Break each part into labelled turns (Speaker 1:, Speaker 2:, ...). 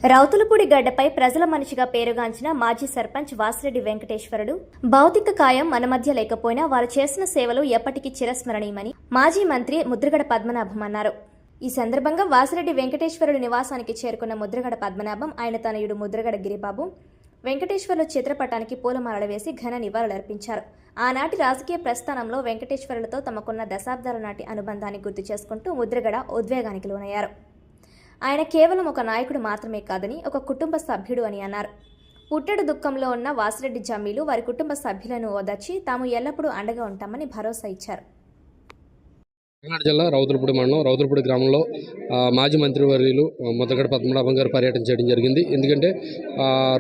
Speaker 1: రౌతులపూడి గడ్డపై ప్రజల మనిషిగా పేరుగాంచిన మాజీ సర్పంచ్ వాసిరెడ్డి వెంకటేశ్వరుడు భౌతిక కాయం మన మధ్య లేకపోయినా వారు చేసిన సేవలు ఎప్పటికీ చిరస్మరణీయమని మాజీ మంత్రి ముద్రగడ పద్మనాభం అన్నారు. ఈ సందర్భంగా వాసిరెడ్డి వెంకటేశ్వరుడు నివాసానికి చేరుకున్న ముద్రగడ పద్మనాభం ఆయన తనయుడు ముద్రగడ గిరిబాబు వెంకటేశ్వరులు చిత్రపటానికి పూలమాలలు వేసి ఘన నివాళులర్పించారు. ఆనాటి రాజకీయ ప్రస్థానంలో వెంకటేశ్వరులతో తమకున్న దశాబ్దాల నాటి అనుబంధాన్ని గుర్తు చేసుకుంటూ ముద్రగడ ఉద్వేగానికి లోనయ్యారు. ఆయన కేవలం ఒక నాయకుడు మాత్రమే కాదని ఒక కుటుంబ సభ్యుడు అని అన్నారు. పుట్టెడు దుఃఖంలో ఉన్న వాసిరెడ్డి జమ్మీలు వారి కుటుంబ సభ్యులను ఓదార్చి తాము ఎల్లప్పుడూ అండగా ఉంటామని భరోసా ఇచ్చారు.
Speaker 2: కాకినాడ జిల్లా రౌతులపూడి మండలం రౌతులపూడి గ్రామంలో మాజీ మంత్రివర్యులు ముద్రగడ పద్మనాభం గారు పర్యటన చేయడం జరిగింది. ఎందుకంటే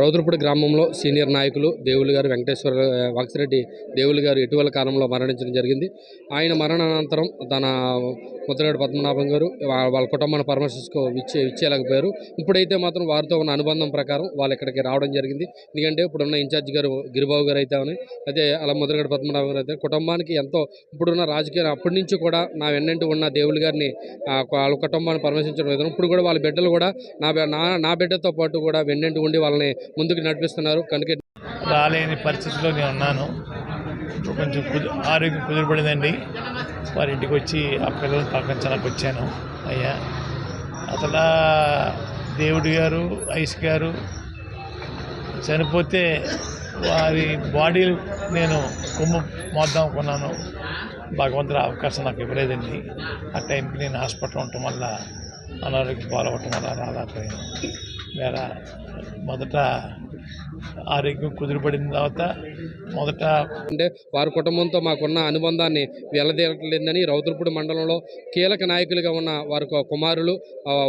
Speaker 2: రౌతులపూడి గ్రామంలో సీనియర్ నాయకులు దేవులు గారు వాసిరెడ్డి దేవులు గారు ఇటీవల కాలంలో మరణించడం జరిగింది. ఆయన మరణానంతరం తన ముద్రగడ పద్మనాభం గారు వాళ్ళ కుటుంబాన్ని పరామర్శించుకో ఇచ్చేయలేకపోయారు. ఇప్పుడైతే మాత్రం వారితో ఉన్న అనుబంధం ప్రకారం వాళ్ళు ఇక్కడికి రావడం జరిగింది. ఎందుకంటే ఇప్పుడున్న ఇన్ఛార్జి గారు గిరిబాబు గారు అయితే అయితే అలా ముద్రగడ పద్మనాభం గారు అయితే కుటుంబానికి ఎంతో ఇప్పుడున్న రాజకీయ అప్పటి నుంచి కూడా నా వెన్నంటి ఉన్న దేవులు గారిని వాళ్ళ కుటుంబాన్ని పరామర్శించడం విధానం ఇప్పుడు కూడా వాళ్ళ బిడ్డలు కూడా నా బిడ్డతో పాటు కూడా వెన్నంటి ఉండి వాళ్ళని ముందుకు నడిపిస్తున్నారు. కనుక
Speaker 3: రాలేని పరిస్థితిలో నేను ఉన్నాను. కొంచెం ఆరోగ్యం కుదిరిపడిందండి. వారి ఇంటికి వచ్చి ఆ పిల్లలు పలకరించడానికి వచ్చాను. అయ్యా అసలు దేవుడి గారు ఐస్ గారు చనిపోతే వారి బాడీ నేను కొమ్ము మోద్దాం అనుకున్నాను. భగవంతుడు అవకాశం నాకు ఇవ్వలేదండి. ఆ టైంకి నేను హాస్పిటల్ ఉండటం వల్ల అనారోగ్యం పాలవటం వల్ల రాలేకపోయాను. వేరే మొదట ఆరోగ్యం కుదిరిపడిన తర్వాత మొదట
Speaker 2: అంటే వారి కుటుంబంతో మాకున్న అనుబంధాన్ని వెళ్ళదేయట్లేదని రౌతులపూడి మండలంలో కీలక నాయకులుగా ఉన్న వారి కుమారులు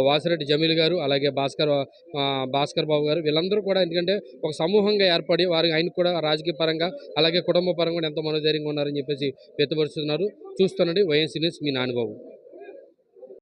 Speaker 2: వాసిరెడ్డి జమీల్ గారు అలాగే భాస్కర్ బాబు గారు వీళ్ళందరూ కూడా ఎందుకంటే ఒక సమూహంగా ఏర్పడి ఆయనకు కూడా రాజకీయ పరంగా అలాగే కుటుంబ పరంగా ఎంతో మనోధైర్యంగా ఉన్నారని చెప్పేసి వ్యక్తపరుస్తున్నారు. చూస్తున్నది వైఎన్సీ న్యూస్, మీ నాన్నబాబు.